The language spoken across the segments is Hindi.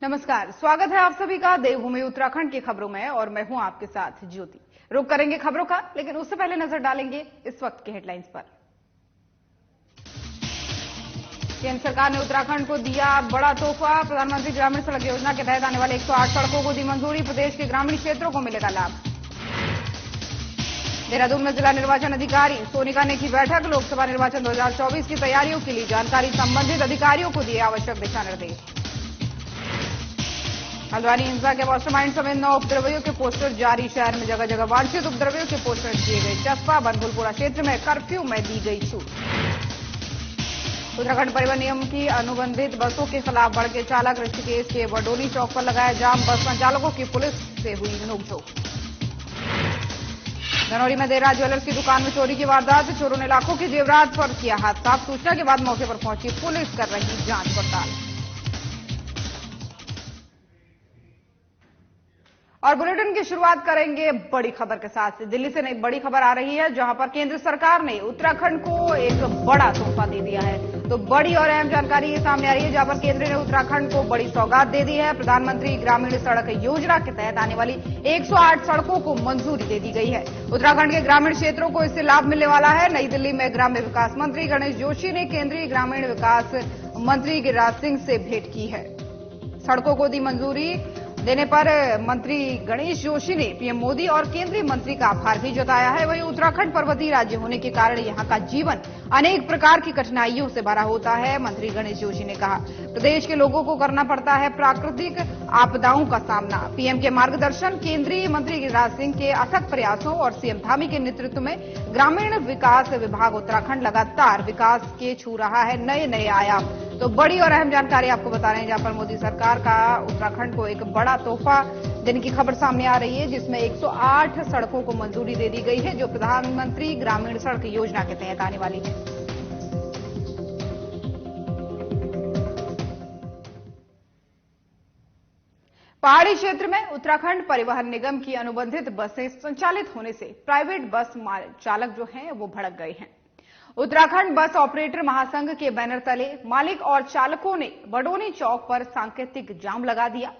नमस्कार, स्वागत है आप सभी का देवभूमि उत्तराखंड की खबरों में और मैं हूं आपके साथ ज्योति। रुक करेंगे खबरों का, लेकिन उससे पहले नजर डालेंगे इस वक्त के हेडलाइंस पर। केंद्र सरकार ने उत्तराखंड को दिया बड़ा तोहफा। प्रधानमंत्री ग्रामीण सड़क योजना के तहत आने वाले 108 सड़कों को दी मंजूरी। प्रदेश के ग्रामीण क्षेत्रों को मिलेगा लाभ। देहरादून में जिला निर्वाचन अधिकारी सोनिका ने की बैठक। लोकसभा निर्वाचन 2024 की तैयारियों के लिए जानकारी संबंधित अधिकारियों को दिए आवश्यक दिशा निर्देश। हल्द्वानी हिंसा के मास्टरमाइंड समेत 9 उपद्रवियों के पोस्टर जारी। शहर में जगह जगह वांछित उपद्रवियों के पोस्टर दिए गए। चस्पा बनभुलपुरा क्षेत्र में कर्फ्यू में दी गई छूट। उत्तराखंड परिवहन निगम की अनुबंधित बसों के खिलाफ भड़के चालक। ऋषिकेश के बडोली चौक पर लगाया जाम। बस संचालकों की पुलिस से हुई नोकझोंक। धनौरी में देर रात ज्वेलर्स की दुकान में चोरी की वारदात। चोरों ने लाखों के जेवरात पर किया हाथ साफ। सूचना के बाद मौके पर पहुंची पुलिस कर रही जांच पड़ताल। और बुलेटिन की शुरुआत करेंगे बड़ी खबर के साथ। दिल्ली से नई बड़ी खबर आ रही है, जहां पर केंद्र सरकार ने उत्तराखंड को एक बड़ा तोहफा दे दिया है। तो बड़ी और अहम जानकारी ये सामने आ रही है, जहां पर केंद्र ने उत्तराखंड को बड़ी सौगात दे दी है। प्रधानमंत्री ग्रामीण सड़क योजना के तहत आने वाली 108 सड़कों को मंजूरी दे दी गई है। उत्तराखंड के ग्रामीण क्षेत्रों को इससे लाभ मिलने वाला है। नई दिल्ली में ग्राम्य विकास मंत्री गणेश जोशी ने केंद्रीय ग्रामीण विकास मंत्री गिरिराज सिंह से भेंट की है। सड़कों को दी मंजूरी देने पर मंत्री गणेश जोशी ने पीएम मोदी और केंद्रीय मंत्री का आभार भी जताया है। वहीं उत्तराखंड पर्वतीय राज्य होने के कारण यहां का जीवन अनेक प्रकार की कठिनाइयों से भरा होता है। मंत्री गणेश जोशी ने कहा, प्रदेश के लोगों को करना पड़ता है प्राकृतिक आपदाओं का सामना। पीएम के मार्गदर्शन, केंद्रीय मंत्री गिरिराज सिंह के अथक प्रयासों और सीएम धामी के नेतृत्व में ग्रामीण विकास विभाग उत्तराखंड लगातार विकास के छू रहा है नए नए आयाम। तो बड़ी और अहम जानकारी आपको बता रहे हैं, जहां पर मोदी सरकार का उत्तराखंड को एक बड़ा तोहफा देने की खबर सामने आ रही है, जिसमें 108 सड़कों को मंजूरी दे दी गई है, जो प्रधानमंत्री ग्रामीण सड़क योजना के तहत आने वाली है। पहाड़ी क्षेत्र में उत्तराखंड परिवहन निगम की अनुबंधित बसें संचालित होने से प्राइवेट बस चालक जो हैं वो भड़क गए हैं। उत्तराखंड बस ऑपरेटर महासंघ के बैनर तले मालिक और चालकों ने बडोनी चौक पर सांकेतिक जाम लगा दिया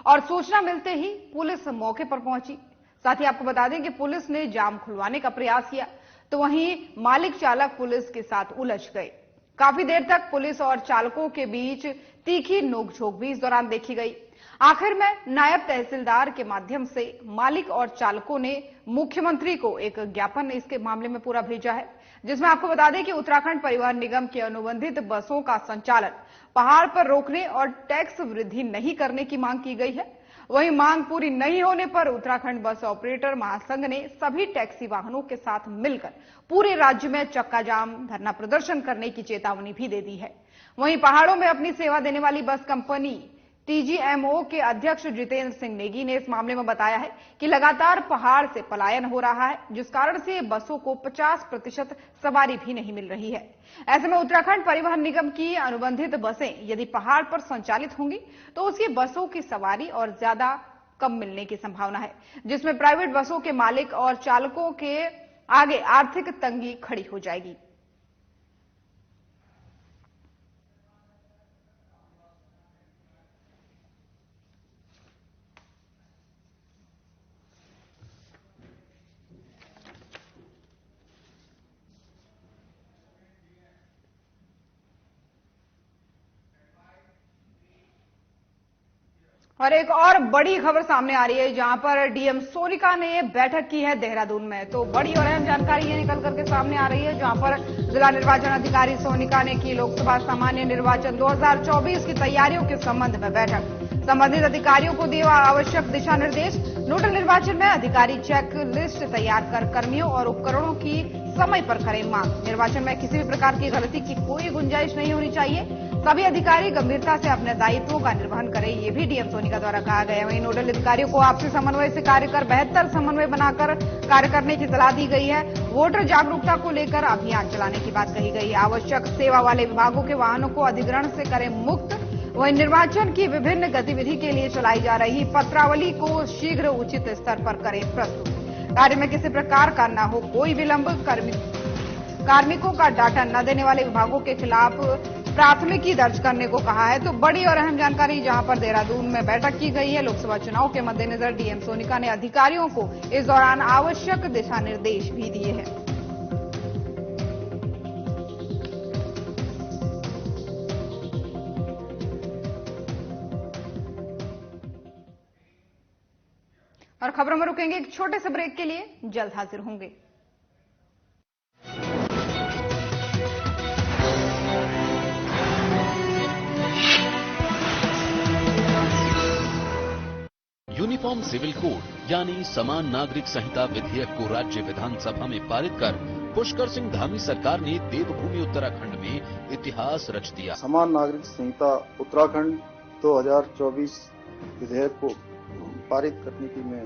और सूचना मिलते ही पुलिस मौके पर पहुंची। साथ ही आपको बता दें कि पुलिस ने जाम खुलवाने का प्रयास किया, तो वहीं मालिक चालक पुलिस के साथ उलझ गए। काफी देर तक पुलिस और चालकों के बीच तीखी नोकझोंक भी इस दौरान देखी गई। आखिर में नायब तहसीलदार के माध्यम से मालिक और चालकों ने मुख्यमंत्री को एक ज्ञापन इसके मामले में पूरा भेजा है, जिसमें आपको बता दें कि उत्तराखंड परिवहन निगम की अनुबंधित बसों का संचालन पहाड़ पर रोकने और टैक्स वृद्धि नहीं करने की मांग की गई है। वहीं मांग पूरी नहीं होने पर उत्तराखंड बस ऑपरेटर महासंघ ने सभी टैक्सी वाहनों के साथ मिलकर पूरे राज्य में चक्का जाम धरना प्रदर्शन करने की चेतावनी भी दे दी है। वहीं पहाड़ों में अपनी सेवा देने वाली बस कंपनी टीजीएमओ के अध्यक्ष जितेंद्र सिंह नेगी ने इस मामले में बताया है कि लगातार पहाड़ से पलायन हो रहा है, जिस कारण से बसों को 50% सवारी भी नहीं मिल रही है। ऐसे में उत्तराखंड परिवहन निगम की अनुबंधित बसें यदि पहाड़ पर संचालित होंगी तो उसकी बसों की सवारी और ज्यादा कम मिलने की संभावना है, जिसमें प्राइवेट बसों के मालिक और चालकों के आगे आर्थिक तंगी खड़ी हो जाएगी। और एक और बड़ी खबर सामने आ रही है, जहां पर डीएम सोनिका ने बैठक की है देहरादून में। तो बड़ी और अहम जानकारी ये निकल करके सामने आ रही है, जहां पर जिला निर्वाचन अधिकारी सोनिका ने की लोकसभा सामान्य निर्वाचन 2024 की तैयारियों के संबंध में बैठक। संबंधित अधिकारियों को दिए आवश्यक दिशा निर्देश। नोडल निर्वाचन में अधिकारी चेक लिस्ट तैयार कर कर्मियों और उपकरणों की समय पर करें मांग। निर्वाचन में किसी भी प्रकार की गलती की कोई गुंजाइश नहीं होनी चाहिए। सभी अधिकारी गंभीरता से अपने दायित्वों का निर्वहन करें, ये भी डीएम सोनिका द्वारा कहा गया है। वहीं नोडल अधिकारियों को आपसी समन्वय से कार्य कर बेहतर समन्वय बनाकर कार्य करने की सलाह दी गई है। वोटर जागरूकता को लेकर अभियान चलाने की बात कही गई है। आवश्यक सेवा वाले विभागों के वाहनों को अधिग्रहण से करें मुक्त। वहीं निर्वाचन की विभिन्न गतिविधि के लिए चलाई जा रही पत्रावली को शीघ्र उचित स्तर पर करें प्रस्तुत। कार्य में किसी प्रकार का न हो कोई विलंब। कार्मिकों का डाटा न देने वाले विभागों के खिलाफ प्राथमिकी दर्ज करने को कहा है। तो बड़ी और अहम जानकारी जहां पर देहरादून में बैठक की गई है लोकसभा चुनाव के मद्देनजर डीएम सोनिका ने अधिकारियों को इस दौरान आवश्यक दिशा निर्देश भी दिए हैं। और खबरों में रुकेंगे एक छोटे से ब्रेक के लिए, जल्द हाजिर होंगे। यूनिफॉर्म सिविल कोड यानी समान नागरिक संहिता विधेयक को राज्य विधानसभा में पारित कर पुष्कर सिंह धामी सरकार ने देवभूमि उत्तराखंड में इतिहास रच दिया। समान नागरिक संहिता उत्तराखंड 2024 विधेयक को पारित करने की मैं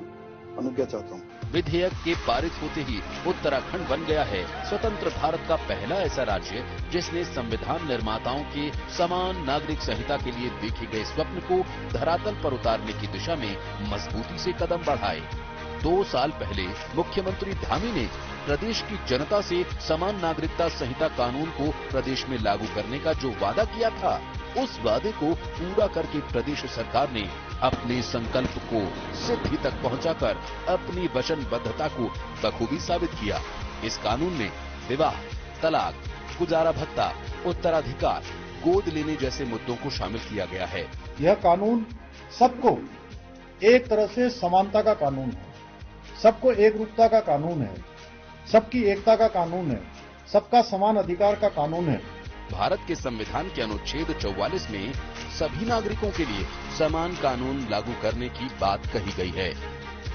अनुज्ञा चाहता हूँ। विधेयक के पारित होते ही उत्तराखंड बन गया है स्वतंत्र भारत का पहला ऐसा राज्य जिसने संविधान निर्माताओं के समान नागरिक संहिता के लिए देखे गए स्वप्न को धरातल पर उतारने की दिशा में मजबूती से कदम बढ़ाए। 2 साल पहले मुख्यमंत्री धामी ने प्रदेश की जनता से समान नागरिकता संहिता कानून को प्रदेश में लागू करने का जो वादा किया था, उस वादे को पूरा करके प्रदेश सरकार ने अपने संकल्प को सिद्धि तक पहुंचाकर अपनी वचनबद्धता को बखूबी साबित किया। इस कानून में विवाह, तलाक, गुजारा भत्ता, उत्तराधिकार, गोद लेने जैसे मुद्दों को शामिल किया गया है। यह कानून सबको एक तरह से समानता का कानून है, सबको एक रूपता का कानून है, सबकी एकता का कानून है, सबका समान अधिकार का कानून है। भारत के संविधान के अनुच्छेद 44 में सभी नागरिकों के लिए समान कानून लागू करने की बात कही गई है।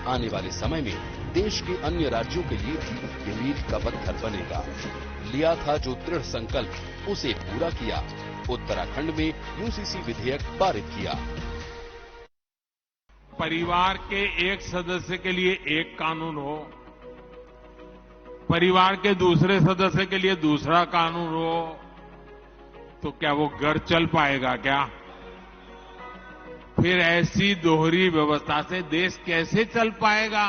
आने वाले समय में देश के अन्य राज्यों के लिए भी ये मील का पत्थर बनेगा। लिया था जो दृढ़ संकल्प, उसे पूरा किया। उत्तराखंड में यूसीसी विधेयक पारित किया। परिवार के एक सदस्य के लिए एक कानून हो, परिवार के दूसरे सदस्य के लिए दूसरा कानून हो, तो क्या वो घर चल पाएगा क्या? फिर ऐसी दोहरी व्यवस्था से देश कैसे चल पाएगा?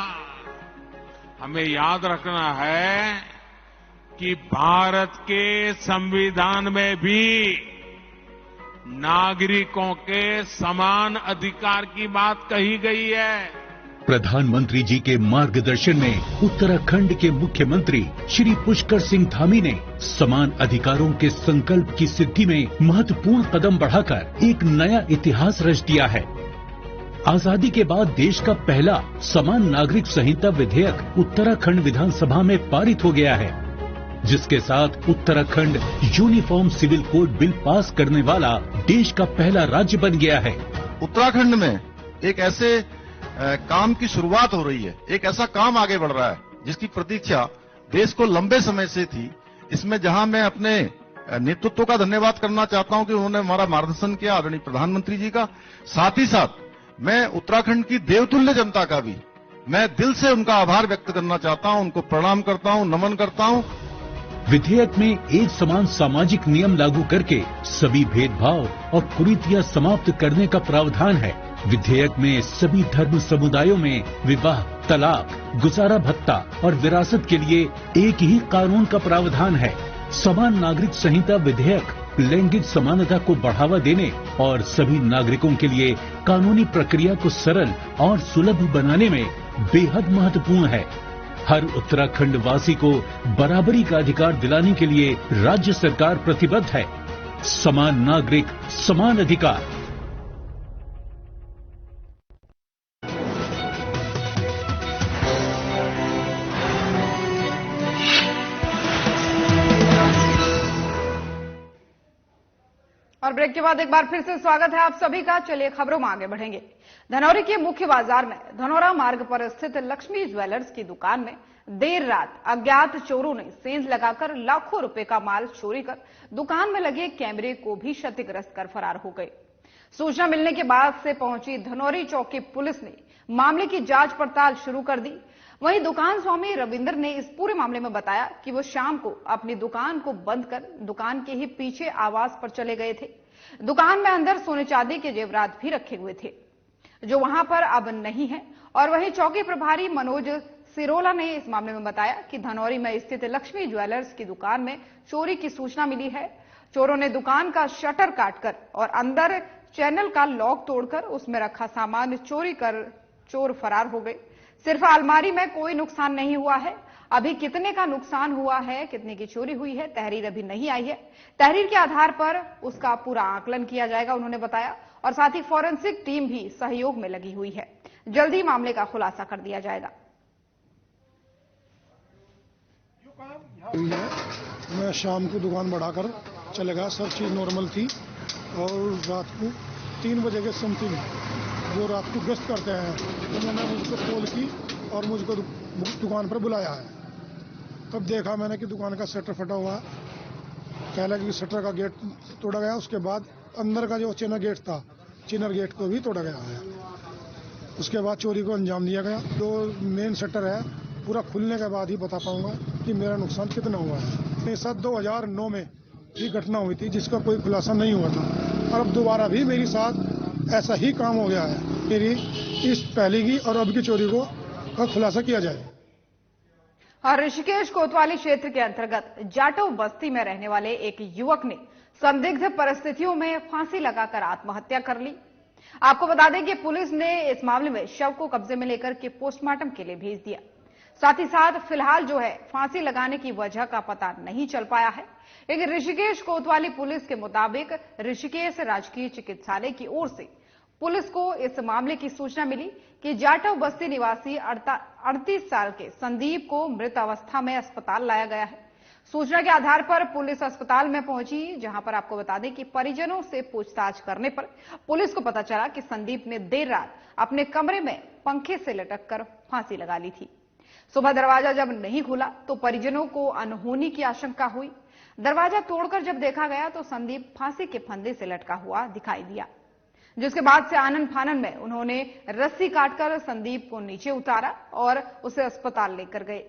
हमें याद रखना है कि भारत के संविधान में भी नागरिकों के समान अधिकार की बात कही गई है। प्रधानमंत्री जी के मार्गदर्शन में उत्तराखंड के मुख्यमंत्री श्री पुष्कर सिंह धामी ने समान अधिकारों के संकल्प की सिद्धि में महत्वपूर्ण कदम बढ़ाकर एक नया इतिहास रच दिया है। आजादी के बाद देश का पहला समान नागरिक संहिता विधेयक उत्तराखंड विधानसभा में पारित हो गया है, जिसके साथ Uttarakhand uniform civil code bill pass करने वाला देश का पहला राज्य बन गया है। उत्तराखंड में एक ऐसे काम की शुरुआत हो रही है, एक ऐसा काम आगे बढ़ रहा है जिसकी प्रतीक्षा देश को लंबे समय से थी। इसमें जहां मैं अपने नेतृत्व का धन्यवाद करना चाहता हूं कि उन्होंने हमारा मार्गदर्शन किया, आदरणीय प्रधानमंत्री जी का, साथ ही साथ मैं उत्तराखंड की देवतुल्य जनता का भी मैं दिल से उनका आभार व्यक्त करना चाहता हूं, उनको प्रणाम करता हूं, नमन करता हूं। विधेयक में एक समान सामाजिक नियम लागू करके सभी भेदभाव और कुरीतियां समाप्त करने का प्रावधान है। विधेयक में सभी धर्म समुदायों में विवाह, तलाक, गुजारा भत्ता और विरासत के लिए एक ही कानून का प्रावधान है। समान नागरिक संहिता विधेयक लैंगिक समानता को बढ़ावा देने और सभी नागरिकों के लिए कानूनी प्रक्रिया को सरल और सुलभ बनाने में बेहद महत्वपूर्ण है। हर उत्तराखंड वासी को बराबरी का अधिकार दिलाने के लिए राज्य सरकार प्रतिबद्ध है। समान नागरिक, समान अधिकार। और ब्रेक के बाद एक बार फिर से स्वागत है आप सभी का। चलिए खबरों में आगे बढ़ेंगे। धनौरी के मुख्य बाजार में धनौरा मार्ग पर स्थित लक्ष्मी ज्वेलर्स की दुकान में देर रात अज्ञात चोरों ने सेंध लगाकर लाखों रुपए का माल चोरी कर दुकान में लगे कैमरे को भी क्षतिग्रस्त कर फरार हो गए। सूचना मिलने के बाद से पहुंची धनौरी चौकी पुलिस ने मामले की जांच पड़ताल शुरू कर दी। वहीं दुकान स्वामी रविंद्र ने इस पूरे मामले में बताया कि वो शाम को अपनी दुकान को बंद कर दुकान के ही पीछे आवास पर चले गए थे। दुकान में अंदर सोने चांदी के जेवरात भी रखे हुए थे जो वहां पर अब नहीं है। और वहीं चौकी प्रभारी मनोज सिरोला ने इस मामले में बताया कि धनौरी में स्थित लक्ष्मी ज्वेलर्स की दुकान में चोरी की सूचना मिली है। चोरों ने दुकान का शटर काटकर और अंदर चैनल का लॉक तोड़कर उसमें रखा सामान चोरी कर चोर फरार हो गए। सिर्फ अलमारी में कोई नुकसान नहीं हुआ है। अभी कितने का नुकसान हुआ है, कितने की चोरी हुई है, तहरीर अभी नहीं आई है। तहरीर के आधार पर उसका पूरा आकलन किया जाएगा, उन्होंने बताया। और साथ ही फॉरेंसिक टीम भी सहयोग में लगी हुई है। जल्दी मामले का खुलासा कर दिया जाएगा। मैं शाम को दुकान बढ़ाकर चले गया, सब चीज नॉर्मल थी। और रात को 3 बजे के समथिंग जो रात को गश्त करते हैं उन्होंने मुझको कॉल की और मुझको दुकान पर बुलाया है। तब देखा मैंने कि दुकान का शटर फटा हुआ है। पहले कि शटर का गेट तोड़ा गया, उसके बाद अंदर का जो चैनल गेट था, चैनल गेट को भी तोड़ा गया है। उसके बाद चोरी को अंजाम दिया गया। जो मेन शटर है पूरा खुलने के बाद ही बता पाऊंगा कि मेरा नुकसान कितना हुआ है। मेरे साथ 2009 में ये घटना हुई थी जिसका कोई खुलासा नहीं हुआ था, और अब दोबारा भी मेरे साथ ऐसा ही काम हो गया है। मेरी इस पहले की और अब की चोरी का खुलासा किया जाए। और ऋषिकेश कोतवाली क्षेत्र के अंतर्गत जाटव बस्ती में रहने वाले एक युवक ने संदिग्ध परिस्थितियों में फांसी लगाकर आत्महत्या कर ली। आपको बता दें कि पुलिस ने इस मामले में शव को कब्जे में लेकर के पोस्टमार्टम के लिए भेज दिया। साथ ही साथ फिलहाल जो है फांसी लगाने की वजह का पता नहीं चल पाया है। लेकिन ऋषिकेश कोतवाली पुलिस के मुताबिक ऋषिकेश राजकीय चिकित्सालय की ओर से पुलिस को इस मामले की सूचना मिली कि जाटव बस्ती निवासी 38 साल के संदीप को मृत अवस्था में अस्पताल लाया गया है। सूचना के आधार पर पुलिस अस्पताल में पहुंची, जहां पर आपको बता दें कि परिजनों से पूछताछ करने पर पुलिस को पता चला कि संदीप ने देर रात अपने कमरे में पंखे से लटक कर फांसी लगा ली थी। सुबह दरवाजा जब नहीं खुला तो परिजनों को अनहोनी की आशंका हुई। दरवाजा तोड़कर जब देखा गया तो संदीप फांसी के फंदे से लटका हुआ दिखाई दिया, जिसके बाद से आनन फानन में उन्होंने रस्सी काटकर संदीप को नीचे उतारा और उसे अस्पताल लेकर गए,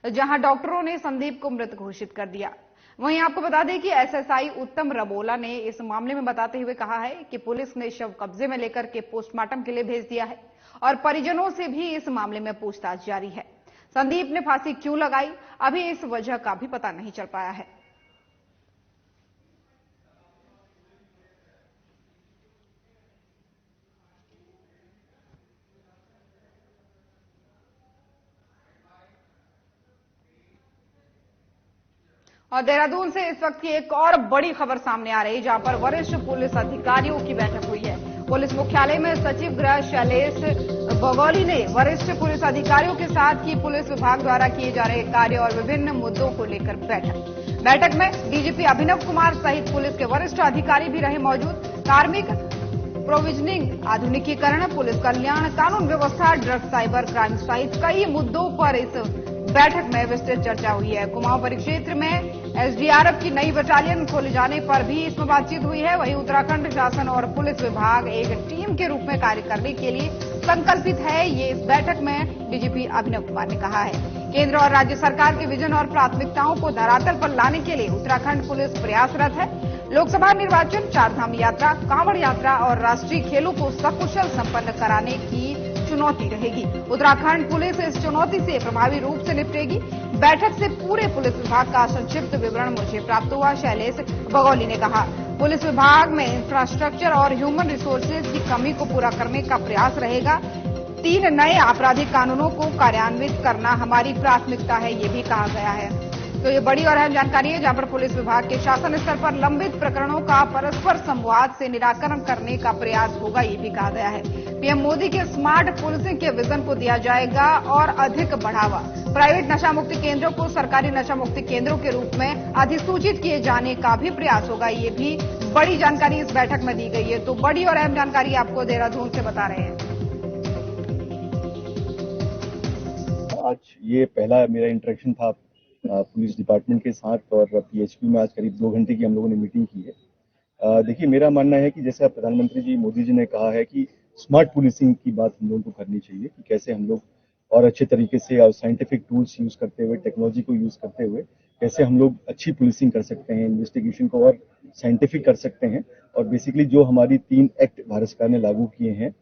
जहां डॉक्टरों ने संदीप को मृत घोषित कर दिया। वहीं आपको बता दें कि एसएसआई उत्तम रबोला ने इस मामले में बताते हुए कहा है कि पुलिस ने शव कब्जे में लेकर के पोस्टमार्टम के लिए भेज दिया है और परिजनों से भी इस मामले में पूछताछ जारी है। संदीप ने फांसी क्यों लगाई, अभी इस वजह का भी पता नहीं चल पाया है। और देहरादून से इस वक्त की एक और बड़ी खबर सामने आ रही है, जहां पर वरिष्ठ पुलिस अधिकारियों की बैठक हुई है। पुलिस मुख्यालय में सचिव गृह शैलेश बगौली ने वरिष्ठ पुलिस अधिकारियों के साथ की पुलिस विभाग द्वारा किए जा रहे कार्य और विभिन्न मुद्दों को लेकर बैठक में डीजीपी अभिनव कुमार सहित पुलिस के वरिष्ठ अधिकारी भी रहे मौजूद। कार्मिक प्रोविजनिंग, आधुनिकीकरण, पुलिस कल्याण, कानून व्यवस्था, ड्रग्स, साइबर क्राइम सहित कई मुद्दों पर इस बैठक में विस्तृत चर्चा हुई है। कुमाऊं परिक्षेत्र में एसडीआरएफ की नई बटालियन खोले जाने पर भी इसमें बातचीत हुई है। वहीं उत्तराखंड शासन और पुलिस विभाग एक टीम के रूप में कार्य करने के लिए संकल्पित है, ये इस बैठक में डीजीपी अभिनव कुमार ने कहा है। केंद्र और राज्य सरकार के विजन और प्राथमिकताओं को धरातल पर लाने के लिए उत्तराखंड पुलिस प्रयासरत है। लोकसभा निर्वाचन, चारधाम यात्रा, कांवड़ यात्रा और राष्ट्रीय खेलों को सकुशल संपन्न कराने की चुनौती रहेगी। उत्तराखंड पुलिस इस चुनौती से प्रभावी रूप से निपटेगी। बैठक से पूरे पुलिस विभाग का संक्षिप्त विवरण मुझे प्राप्त हुआ, शैलेश बगौली ने कहा। पुलिस विभाग में इंफ्रास्ट्रक्चर और ह्यूमन रिसोर्सेज की कमी को पूरा करने का प्रयास रहेगा। 3 नए आपराधिक कानूनों को कार्यान्वित करना हमारी प्राथमिकता है, ये भी कहा गया है। तो ये बड़ी और अहम जानकारी है, जहां पर पुलिस विभाग के शासन स्तर पर लंबित प्रकरणों का परस्पर संवाद से निराकरण करने का प्रयास होगा, ये भी कहा गया है। पीएम मोदी के स्मार्ट पुलिसिंग के विजन को दिया जाएगा और अधिक बढ़ावा। प्राइवेट नशा मुक्ति केंद्रों को सरकारी नशा मुक्ति केंद्रों के रूप में अधिसूचित किए जाने का भी प्रयास होगा, ये भी बड़ी जानकारी इस बैठक में दी गई है। तो बड़ी और अहम जानकारी आपको देहरादून से बता रहे हैं। आज ये पहला मेरा इंटरेक्शन था पुलिस डिपार्टमेंट के साथ, और पीएचक्यू में आज करीब 2 घंटे की हम लोगों ने मीटिंग की है। देखिए, मेरा मानना है कि जैसे प्रधानमंत्री जी मोदी जी ने कहा है कि स्मार्ट पुलिसिंग की बात हम लोगों को करनी चाहिए, कि कैसे हम लोग और अच्छे तरीके से और साइंटिफिक टूल्स यूज करते हुए, टेक्नोलॉजी को यूज करते हुए कैसे हम लोग अच्छी पुलिसिंग कर सकते हैं, इन्वेस्टिगेशन को और साइंटिफिक कर सकते हैं, और बेसिकली जो हमारी 3 एक्ट भारत सरकार ने लागू किए हैं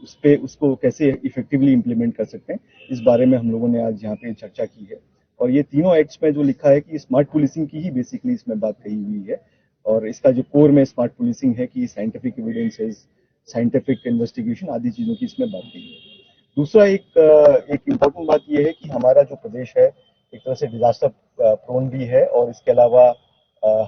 उस पे उसको कैसे इफेक्टिवली इम्प्लीमेंट कर सकते हैं, इस बारे में हम लोगों ने आज यहाँ पे चर्चा की है। और ये तीनों एक्ट्स में जो लिखा है कि स्मार्ट पुलिसिंग की ही बेसिकली इसमें बात कही हुई है, और इसका जो कोर में स्मार्ट पुलिसिंग है कि साइंटिफिक एविडेंसेस, साइंटिफिक इन्वेस्टिगेशन आदि चीजों की इसमें बात कही है। दूसरा एक इम्पोर्टेंट बात यह है कि हमारा जो प्रदेश है एक तरह से डिजास्टर प्रोन भी है, और इसके अलावा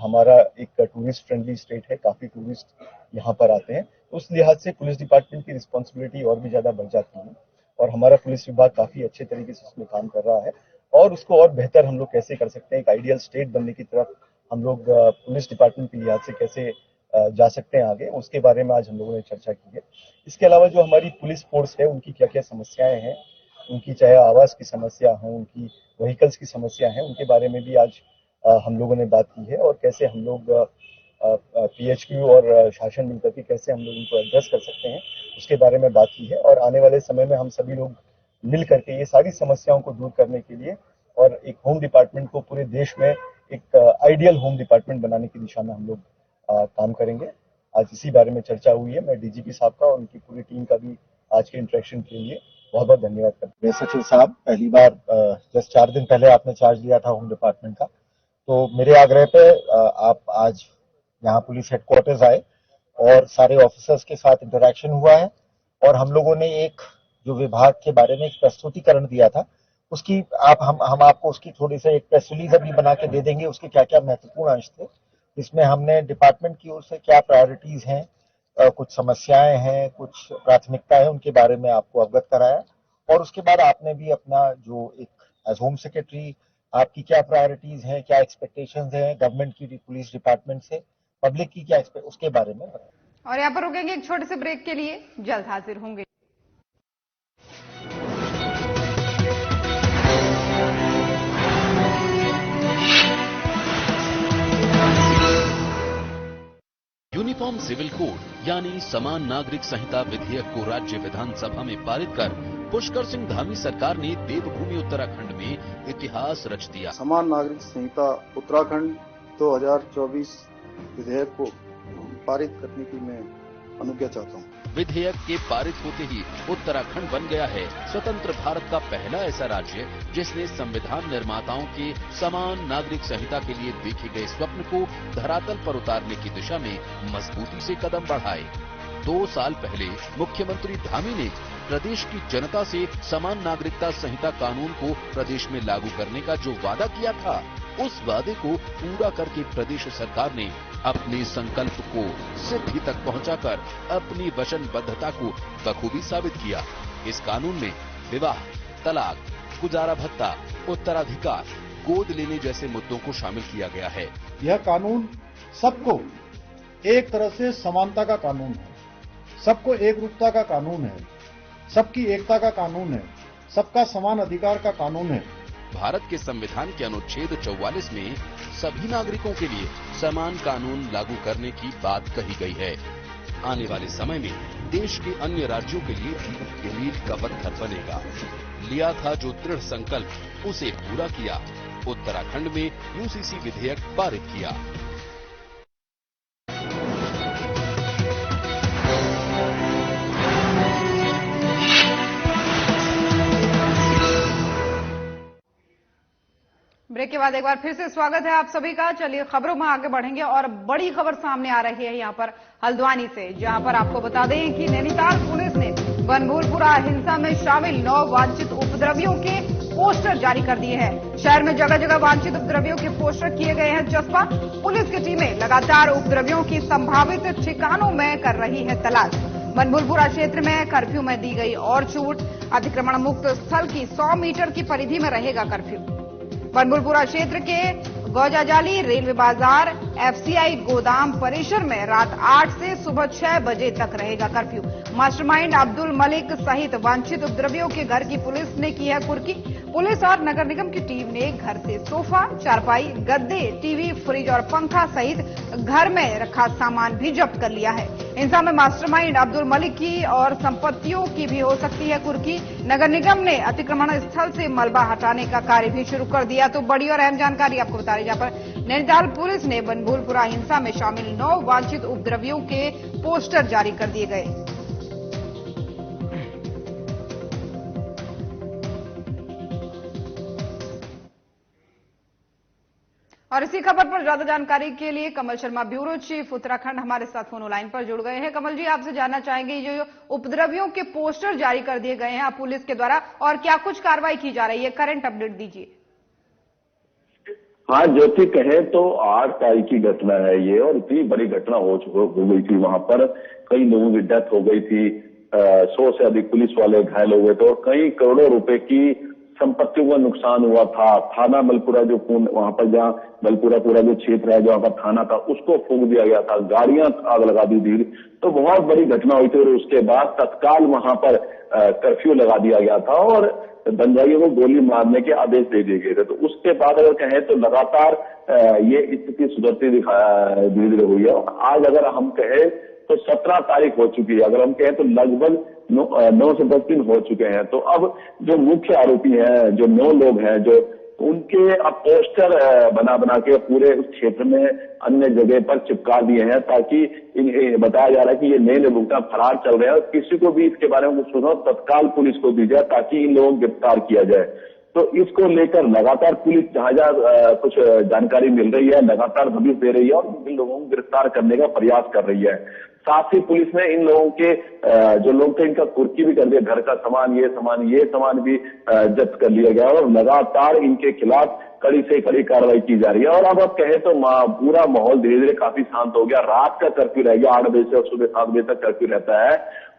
हमारा एक टूरिस्ट फ्रेंडली स्टेट है, काफी टूरिस्ट यहाँ पर आते हैं, तो उस लिहाज से पुलिस डिपार्टमेंट की रिस्पॉन्सिबिलिटी और भी ज्यादा बढ़ जाती है, और हमारा पुलिस विभाग काफी अच्छे तरीके से उसमें काम कर रहा है, और उसको और बेहतर हम लोग कैसे कर सकते हैं, एक आइडियल स्टेट बनने की तरफ हम लोग पुलिस डिपार्टमेंट के लिहाज से कैसे जा सकते हैं आगे, उसके बारे में आज हम लोगों ने चर्चा की है। इसके अलावा जो हमारी पुलिस फोर्स है उनकी क्या क्या समस्याएं हैं, उनकी चाहे आवास की समस्या हो, उनकी व्हीकल्स की समस्या है, उनके बारे में भी आज हम लोगों ने बात की है, और कैसे हम लोग पीएचक्यू और शासन मिलकर के कैसे हम लोग उनको एड्रेस कर सकते हैं उसके बारे में बात की है। और आने वाले समय में हम सभी लोग मिल करके ये सारी समस्याओं को दूर करने के लिए और एक होम डिपार्टमेंट को पूरे देश में एक आइडियल होम डिपार्टमेंट बनाने की दिशा में हम लोग काम करेंगे। आज इसी बारे में चर्चा हुई है। मैं डीजीपी साहब का और उनकी पूरी टीम का भी आज के इंटरेक्शन के लिए बहुत बहुत धन्यवाद करता हूं। सचिव साहब, पहली बार जस्ट 4 दिन पहले आपने चार्ज लिया था होम डिपार्टमेंट का, तो मेरे आग्रह पे आप आज यहाँ पुलिस हेडक्वार्टर्स आए और सारे ऑफिसर्स के साथ इंटरेक्शन हुआ है, और हम लोगों ने एक जो विभाग के बारे में एक प्रस्तुतिकरण दिया था, उसकी हम आपको उसकी थोड़ी सा एक प्रेस रिलीज अभी बना के दे देंगे, उसके क्या क्या महत्वपूर्ण अंश थे, इसमें हमने डिपार्टमेंट की ओर से क्या प्रायोरिटीज हैं, कुछ समस्याएं हैं, कुछ प्राथमिकता है, उनके बारे में आपको अवगत कराया, और उसके बाद आपने भी अपना जो एक एज होम सेक्रेटरी आपकी क्या प्रायोरिटीज हैं, क्या एक्सपेक्टेशंस हैं गवर्नमेंट की पुलिस डिपार्टमेंट से, पब्लिक की क्या उसके बारे में बताया। और यहाँ पर रुकेंगे एक छोटे से ब्रेक के लिए, जल्द हाजिर होंगे। यूनिफॉर्म सिविल कोड यानी समान नागरिक संहिता विधेयक को राज्य विधानसभा में पारित कर पुष्कर सिंह धामी सरकार ने देवभूमि उत्तराखंड में इतिहास रच दिया। समान नागरिक संहिता उत्तराखंड 2024 विधेयक को पारित करने की मैं अनुज्ञा चाहता हूँ। विधेयक के पारित होते ही उत्तराखंड बन गया है स्वतंत्र भारत का पहला ऐसा राज्य जिसने संविधान निर्माताओं के समान नागरिक संहिता के लिए देखे गए स्वप्न को धरातल पर उतारने की दिशा में मजबूती से कदम बढ़ाए। 2 साल पहले मुख्यमंत्री धामी ने प्रदेश की जनता से समान नागरिकता संहिता कानून को प्रदेश में लागू करने का जो वादा किया था, उस वादे को पूरा करके प्रदेश सरकार ने अपने संकल्प को सिद्धि तक पहुंचाकर अपनी वचनबद्धता को बखूबी साबित किया। इस कानून में विवाह, तलाक, गुजारा भत्ता, उत्तराधिकार, गोद लेने जैसे मुद्दों को शामिल किया गया है। यह कानून सबको एक तरह से समानता का कानून है, सबको एक रूपता का कानून है, सबकी एकता का कानून है, सबका समान अधिकार का कानून है। भारत के संविधान के अनुच्छेद 44 में सभी नागरिकों के लिए समान कानून लागू करने की बात कही गई है। आने वाले समय में देश के अन्य राज्यों के लिए भी मील का पत्थर बनेगा। लिया था जो दृढ़ संकल्प, उसे पूरा किया। उत्तराखंड में यूसीसी विधेयक पारित किया। ब्रेक के बाद एक बार फिर से स्वागत है आप सभी का। चलिए खबरों में आगे बढ़ेंगे और बड़ी खबर सामने आ रही है यहाँ पर हल्द्वानी से, जहाँ पर आपको बता दें कि नैनीताल पुलिस ने बनभूलपुरा हिंसा में शामिल 9 वांछित उपद्रवियों के पोस्टर जारी कर दिए हैं। शहर में जगह जगह वांछित उपद्रवियों के पोस्टर किए गए हैं चस्पा। पुलिस की टीमें लगातार उपद्रवियों की संभावित ठिकानों में कर रही है तलाश। बनभूलपुरा क्षेत्र में कर्फ्यू में दी गई और छूट। अतिक्रमण मुक्त स्थल की 100 मीटर की परिधि में रहेगा कर्फ्यू। बनभूलपुरा क्षेत्र के गौजाजाली, रेलवे बाजार, एफसीआई गोदाम परिसर में रात 8 से सुबह 6 बजे तक रहेगा कर्फ्यू। मास्टरमाइंड अब्दुल मलिक सहित वांछित उपद्रवियों के घर की पुलिस ने की है कुर्की। पुलिस और नगर निगम की टीम ने घर से सोफा, चारपाई, गद्दे, टीवी, फ्रिज और पंखा सहित घर में रखा सामान भी जब्त कर लिया है। हिंसा में मास्टरमाइंड अब्दुल मलिक की और संपत्तियों की भी हो सकती है कुर्की। नगर निगम ने अतिक्रमण स्थल से मलबा हटाने का कार्य भी शुरू कर दिया। तो बड़ी और अहम जानकारी आपको बता रही, जहाँ पर नैनीताल पुलिस ने बनभूलपुरा हिंसा में शामिल 9 वांछित उपद्रवियों के पोस्टर जारी कर दिए गए। और इसी खबर पर ज्यादा जानकारी के लिए कमल शर्मा, ब्यूरो चीफ उत्तराखंड, हमारे साथ फोन लाइन पर जुड़ गए हैं। कमल जी, आपसे जानना चाहेंगे जो उपद्रवियों के पोस्टर जारी कर दिए गए हैं पुलिस के द्वारा, और क्या कुछ कार्रवाई की जा रही है, करंट अपडेट दीजिए। हाँ ज्योति, कहे तो 8 तारीख की घटना है ये, और इतनी बड़ी घटना हो गई थी। वहां पर कई लोगों की डेथ हो गई थी, 100 से अधिक पुलिस वाले घायल हो गए थे और कई करोड़ों रुपए की संपत्तियों का नुकसान हुआ था। थाना मलपुरा जो वहां पर जहाँ मलपुरा पूरा जो क्षेत्र है जहाँ पर थाना था उसको फूंक दिया गया था, गाड़ियां आग लगा दी थी। तो बहुत बड़ी घटना हुई थी और उसके बाद तत्काल वहां पर कर्फ्यू लगा दिया गया था और दंगाइयों को गोली मारने के आदेश दे दिए गए थे। तो उसके बाद अगर कहें तो लगातार ये स्थिति सुधरती धीरे धीरे हुई है। आज अगर हम कहें तो 17 तारीख हो चुकी है, अगर हम कहें तो लगभग 9 से 10 दिन हो चुके हैं। तो अब जो मुख्य आरोपी हैं, जो 9 लोग हैं, जो उनके अब पोस्टर बना के पूरे उस क्षेत्र में अन्य जगह पर चिपका दिए हैं, ताकि बताया जा रहा है कि ये नए अभियुक्त फरार चल रहे हैं और किसी को भी इसके बारे में कुछ सुनो तत्काल पुलिस को दी जाए ताकि इन लोगों को गिरफ्तार किया जाए। तो इसको लेकर लगातार पुलिस जहां जहां कुछ जानकारी मिल रही है लगातार दबिश दे रही है और इन लोगों को गिरफ्तार करने का प्रयास कर रही है। साथ ही पुलिस ने इन लोगों के जो लोग थे इनका कुर्की भी कर दिया, घर का सामान ये सामान भी जब्त कर लिया गया और लगातार इनके खिलाफ कड़ी से कड़ी कार्रवाई की जा रही है। और अब आप कहें तो पूरा माहौल धीरे धीरे काफी शांत हो गया। रात का कर्फ्यू रह गया, 8 बजे से सुबह 7 बजे तक कर्फ्यू रहता है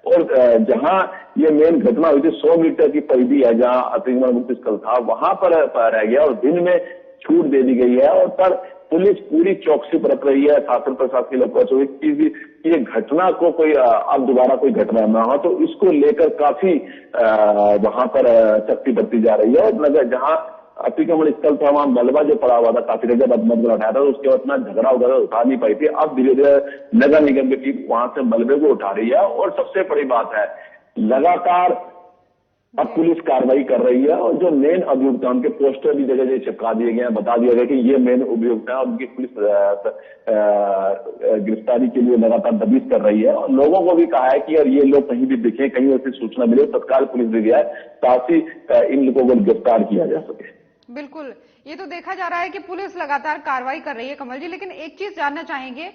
और जहां ये मेन घटना हुई थी 100 मीटर की परिधि है जहां अतिक्रमण मुक्त स्थल था वहां पर रह गया और दिन में छूट दे दी गई है। और पर पुलिस पूरी चौकसी बरत रही है, शासन प्रशासन की लोग कि ये घटना को कोई अब दोबारा कोई घटना ना हो, तो इसको लेकर काफी वहां पर सख्ती बरती जा रही है। और नगर जहां अतिक्रमण स्थल था वहां मलबा जो पड़ा हुआ था काफी देर जब मलबा उठाया था उसके बाद इतना झगड़ा वगैरह उठा नहीं पाई थी। अब धीरे धीरे नगर निगम की टीम वहां से मलबे को उठा रही है और सबसे बड़ी बात है लगातार अब पुलिस कार्रवाई कर रही है और जो मेन अभियुक्त हैं उनके पोस्टर भी जगह जगह चिपका दिए गए हैं, बता दिया गया कि ये मेन अभियुक्त है। उनकी पुलिस गिरफ्तारी के लिए लगातार दबिश कर रही है और लोगों को भी कहा है कि यार ये लोग कहीं भी दिखे, कहीं ऐसी सूचना मिले तत्काल पुलिस दे दिया है ताकि इन लोगों को गिरफ्तार किया जा सके। बिल्कुल, ये तो देखा जा रहा है कि पुलिस लगातार कार्रवाई कर रही है कमल जी, लेकिन एक चीज जानना चाहेंगे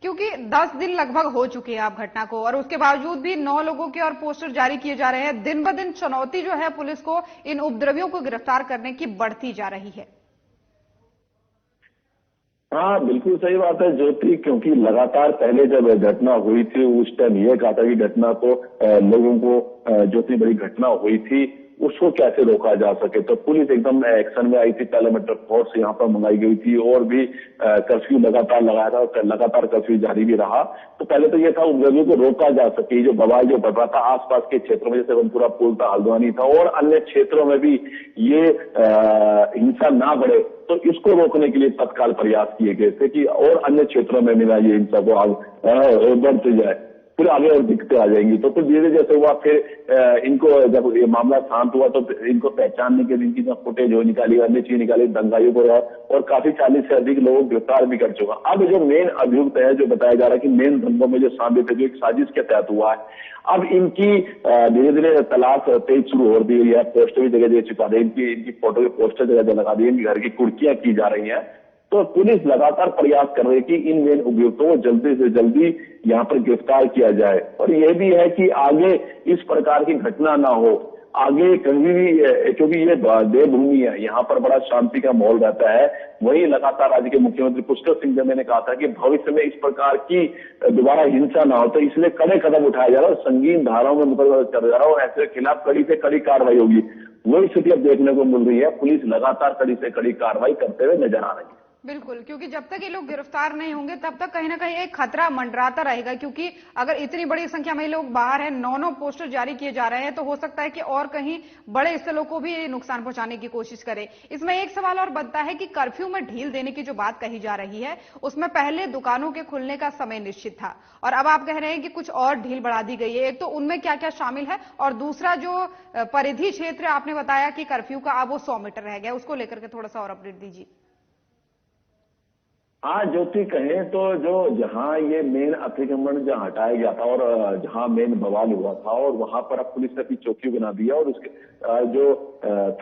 क्योंकि 10 दिन लगभग हो चुके हैं आप घटना को और उसके बावजूद भी 9 लोगों के और पोस्टर जारी किए जा रहे हैं। दिन ब दिन चुनौती जो है पुलिस को इन उपद्रवियों को गिरफ्तार करने की बढ़ती जा रही है। हाँ बिल्कुल सही बात है ज्योति, क्योंकि लगातार पहले जब घटना हुई थी उस टाइम ये कहा था कि घटना को लोगों को जो इतनी बड़ी घटना हुई थी उसको कैसे रोका जा सके, तो पुलिस एकदम एक्शन में आई थी। पहले मेट्रो फोर्स यहाँ पर मंगाई गई थी और भी कर्फ्यू लगातार लगाया था और लगातार कर्फ्यू जारी भी रहा। तो पहले तो ये था उपद्रवियों को रोका जा सके, जो बवाल जो बढ़ रहा था आसपास के क्षेत्रों में, जैसे वनपुरा पुल था, हल्द्वानी था और अन्य क्षेत्रों में भी ये हिंसा ना बढ़े, तो इसको रोकने के लिए तत्काल प्रयास किए गए थे कि और अन्य क्षेत्रों में मिला ये हिंसा को आगे बढ़ते जाए, फिर आगे और दिक्कतें आ जाएंगी। तो फिर धीरे जैसे हुआ फिर इनको जब ये मामला शांत हुआ तो इनको पहचानने के लिए इनकी जो फुटेज हो निकाली, अन्य चीज निकाली, दंगाइयों को और काफी 40 से अधिक लोगों को गिरफ्तार भी कर चुका। अब जो मेन अभियुक्त है जो बताया जा रहा है कि मेन दंगों में जो शामिल थे जो एक साजिश के तहत हुआ है, अब इनकी धीरे धीरे तलाश तेज शुरू हो रही है। पोस्टर भी जगह जगह छिपा रही है, इनकी फोटो के पोस्टर जगह जगह लगा दिए, इनकी घर की कुर्कियां की जा रही है। तो पुलिस लगातार प्रयास कर रही है कि इन मेन अभियुक्तों को जल्दी से जल्दी यहाँ पर गिरफ्तार किया जाए और यह भी है कि आगे इस प्रकार की घटना ना हो, आगे कहीं भी, क्योंकि ये देवभूमि है, यहाँ पर बड़ा शांति का माहौल रहता है। वही लगातार राज्य के मुख्यमंत्री पुष्कर सिंह ने कहा था कि भविष्य में इस प्रकार की दोबारा हिंसा ना हो, तो इसलिए कड़े कदम उठाया जा रहा है, संगीन धाराओं में मुकदमा चल जा रहा है और ऐसे खिलाफ कड़ी से कड़ी कार्रवाई होगी। वही स्थिति अब देखने को मिल रही है, पुलिस लगातार कड़ी से कड़ी कार्रवाई करते हुए नजर आ रही है। बिल्कुल, क्योंकि जब तक ये लोग गिरफ्तार नहीं होंगे तब तक कहीं ना कहीं एक खतरा मंडराता रहेगा, क्योंकि अगर इतनी बड़ी संख्या में लोग बाहर हैं, 9 पोस्टर जारी किए जा रहे हैं, तो हो सकता है कि और कहीं बड़े स्थलों को भी नुकसान पहुंचाने की कोशिश करें। इसमें एक सवाल और बनता है कि कर्फ्यू में ढील देने की जो बात कही जा रही है उसमें पहले दुकानों के खुलने का समय निश्चित था और अब आप कह रहे हैं कि कुछ और ढील बढ़ा दी गई है। एक तो उनमें क्या क्या शामिल है और दूसरा जो परिधि क्षेत्र आपने बताया कि कर्फ्यू का अब वो 100 मीटर रह गया, उसको लेकर के थोड़ा सा और अपडेट दीजिए। आज ज्योति कहें तो जो जहां ये मेन अतिक्रमण जहां हटाया गया था और जहां मेन बवाल हुआ था और वहां पर अब पुलिस ने अपनी चौकी बना दी है और उसके जो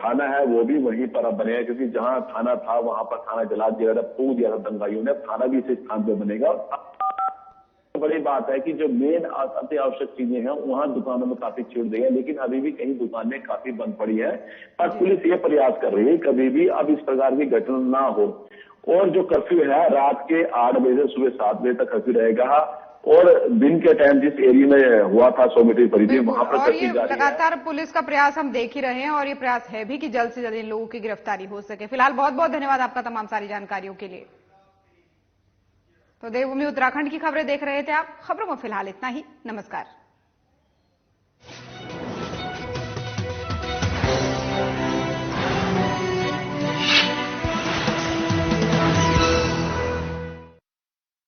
थाना है वो भी वहीं पर अब बनेगा, क्योंकि जहां थाना था वहां पर थाना जला दिया था, फूंक दिया था दंगाइयों ने। थाना भी इस स्थान पर बनेगा। बड़ी बात है कि जो मेन अति आवश्यक चीजें हैं वहां दुकानों में काफी छूट दी है, लेकिन अभी भी कई दुकानें काफी बंद पड़ी है। पर पुलिस ये प्रयास कर रही है कभी भी अब इस प्रकार की घटना ना हो। और जो कर्फ्यू है रात के 8 बजे से सुबह 7 बजे तक कर्फ्यू रहेगा और दिन के टाइम जिस एरिया में हुआ था 100 मीटर परिधि वहां पर कर्फ्यू जारी है। लगातार पुलिस का प्रयास हम देख ही रहे हैं और ये प्रयास है भी कि जल्द से जल्द इन लोगों की गिरफ्तारी हो सके। फिलहाल बहुत बहुत धन्यवाद आपका तमाम सारी जानकारियों के लिए। तो देवभूमि उत्तराखंड की खबरें देख रहे थे आप। खबरों में फिलहाल इतना ही। नमस्कार।